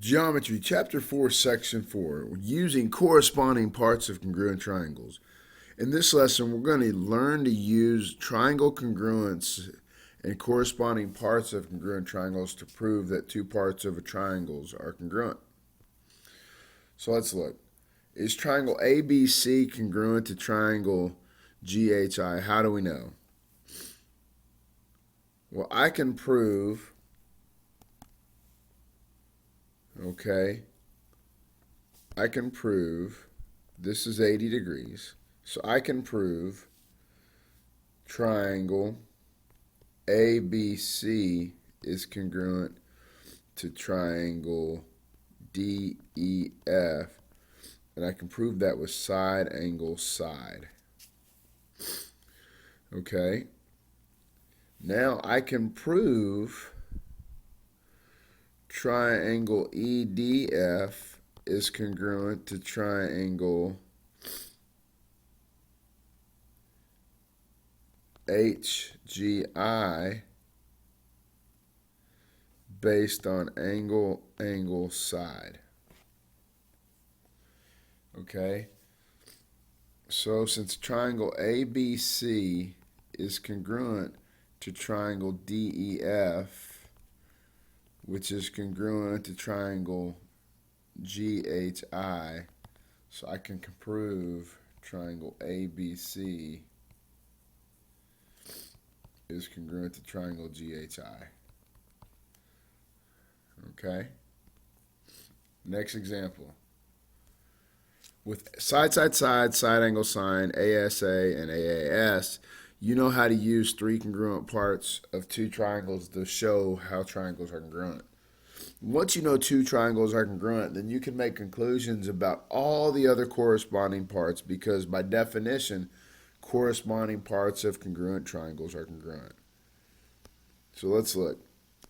Geometry, Chapter 4, Section 4, using corresponding parts of congruent triangles. In this lesson, we're going to learn to use triangle congruence and corresponding parts of congruent triangles to prove that two parts of a triangle are congruent. So let's look. Is triangle ABC congruent to triangle GHI? How do we know? Well, I can prove, okay, I can prove this is 80 degrees. So I can prove triangle ABC is congruent to triangle DEF. And I can prove that with side angle side. Okay. Now I can prove triangle EDF is congruent to triangle HGI based on angle side. Okay, so since triangle ABC is congruent to triangle DEF, which is congruent to triangle GHI, so I can prove triangle ABC is congruent to triangle GHI. Okay? Next example. With side, side angle sine, ASA and AAS, you know how to use three congruent parts of two triangles to show how triangles are congruent. Once you know two triangles are congruent, then you can make conclusions about all the other corresponding parts because by definition, corresponding parts of congruent triangles are congruent. So let's look.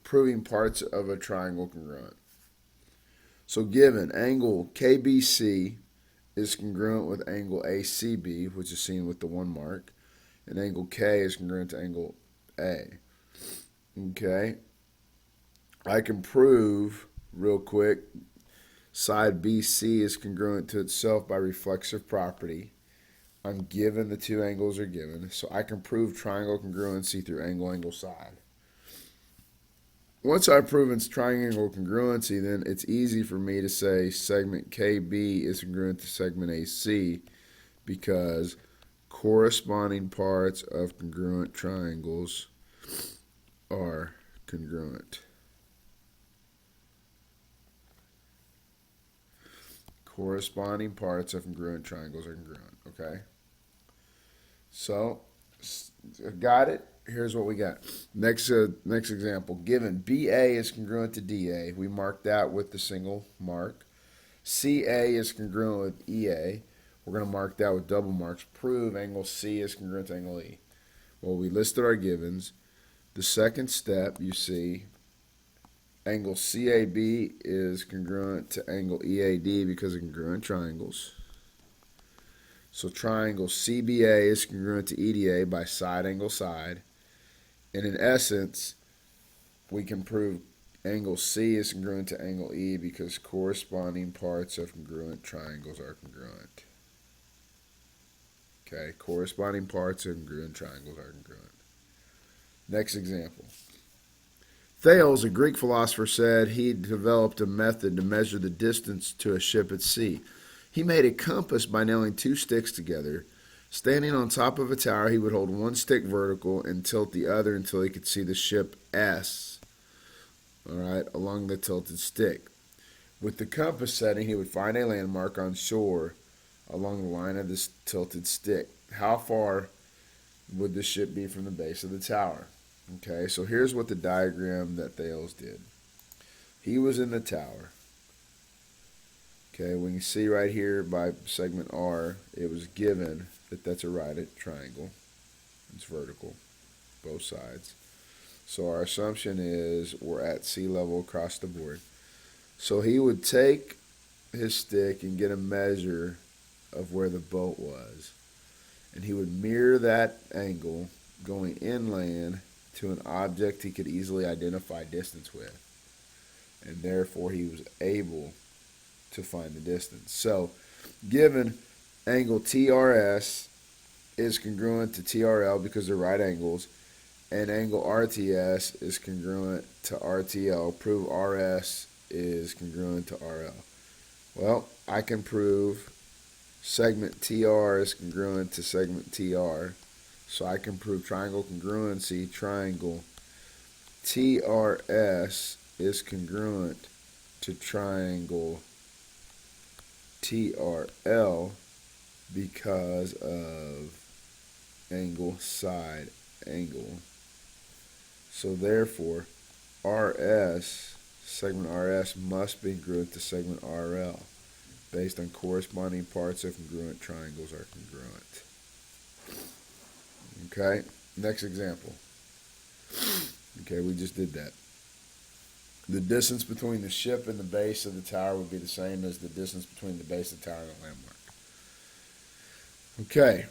Proving parts of a triangle congruent. So given angle KBC is congruent with angle ACB, which is seen with the 1 mark, and angle K is congruent to angle A. Okay. I can prove real quick side BC is congruent to itself by reflexive property. I'm given the two angles are given, so I can prove triangle congruency through angle side. Once I've proven triangle congruency, then it's easy for me to say segment KB is congruent to segment AC because corresponding parts of congruent triangles are congruent. Corresponding parts of congruent triangles are congruent, okay? So, got it? Here's what we got. Next example. Given BA is congruent to DA, we mark that with the single mark. CA is congruent with EA. We're going to mark that with double marks. Prove angle C is congruent to angle E. Well, we listed our givens. The second step, you see, angle CAB is congruent to angle EAD because of congruent triangles. So triangle CBA is congruent to EDA by side angle side. And in essence, we can prove angle C is congruent to angle E because corresponding parts of congruent triangles are congruent. Okay, corresponding parts of congruent triangles are congruent. Next example. Thales, a Greek philosopher, said he developed a method to measure the distance to a ship at sea. He made a compass by nailing two sticks together. Standing on top of a tower, he would hold one stick vertical and tilt the other until he could see the ship S, all right, along the tilted stick. With the compass setting, he would find a landmark on shore along the line of this tilted stick. How far would the ship be from the base of the tower? Okay, so here's what the diagram that Thales did. He was in the tower. Okay, we can see right here by segment R, it was given that that's a right triangle. It's vertical, both sides. So our assumption is we're at sea level across the board. So he would take his stick and get a measure of where the boat was. And he would mirror that angle going inland to an object he could easily identify distance with. and therefore he was able to find the distance. So, given angle TRS is congruent to TRL because they're right angles, and angle RTS is congruent to RTL, prove RS is congruent to RL. Well, I can prove segment TR is congruent to segment TR. So I can prove triangle congruency, triangle TRS is congruent to triangle TRL because of angle side angle. So therefore, RS, segment RS must be congruent to segment RL based on corresponding parts of congruent triangles are congruent. Okay, next example. Okay, we just did that. The distance between the ship and the base of the tower would be the same as the distance between the base of the tower and the landmark. Okay,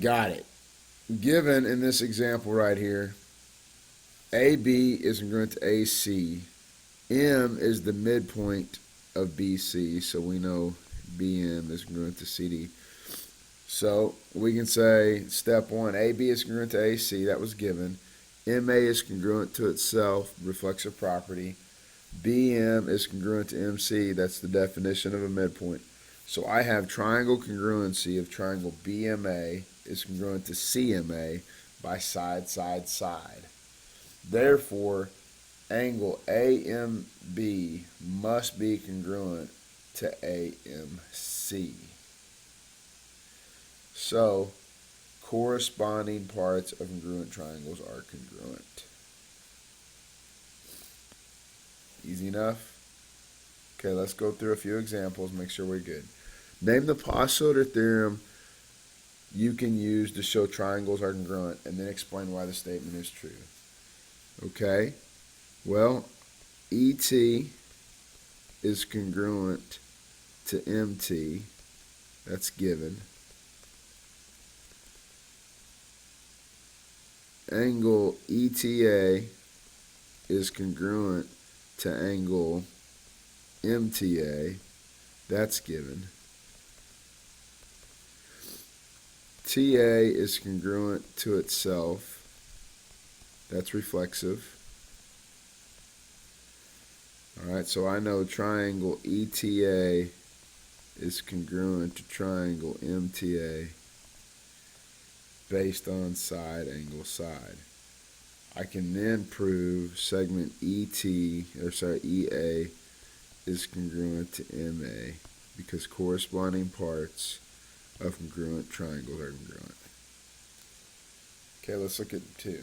got it. Given in this example right here, AB is congruent to AC. M is the midpoint of BC, so we know BM is congruent to CD. So we can say step one, AB is congruent to AC, that was given. MA is congruent to itself, reflexive property. BM is congruent to MC, that's the definition of a midpoint. So I have triangle congruency of triangle BMA is congruent to CMA by side, side, side. Therefore, angle AMB must be congruent to AMC. So, corresponding parts of congruent triangles are congruent. Easy enough? Okay, let's go through a few examples, make sure we're good. Name the postulator theorem you can use to show triangles are congruent, and then explain why the statement is true. Okay, well, ET is congruent to MT, that's given. Angle ETA is congruent to angle MTA, that's given. TA is congruent to itself, that's reflexive. Alright, so I know triangle ETA is congruent to triangle MTA based on side angle side. I can then prove segment EA is congruent to MA because corresponding parts of congruent triangles are congruent. Okay, let's look at 2.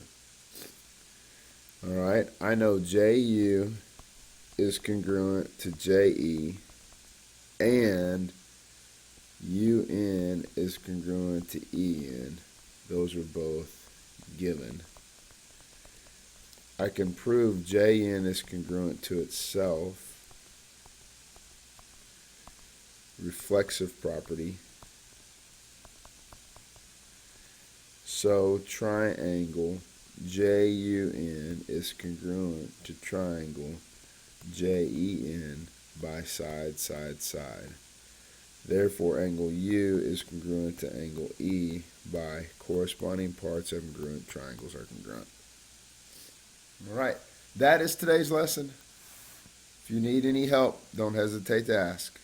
Alright, I know JU is congruent to JE and UN is congruent to EN. Those are both given. I can prove JN is congruent to itself, reflexive property. So triangle JUN is congruent to triangle JEN by side, side, side. Therefore, angle U is congruent to angle E by corresponding parts of congruent triangles are congruent. All right, that is today's lesson. If you need any help, don't hesitate to ask.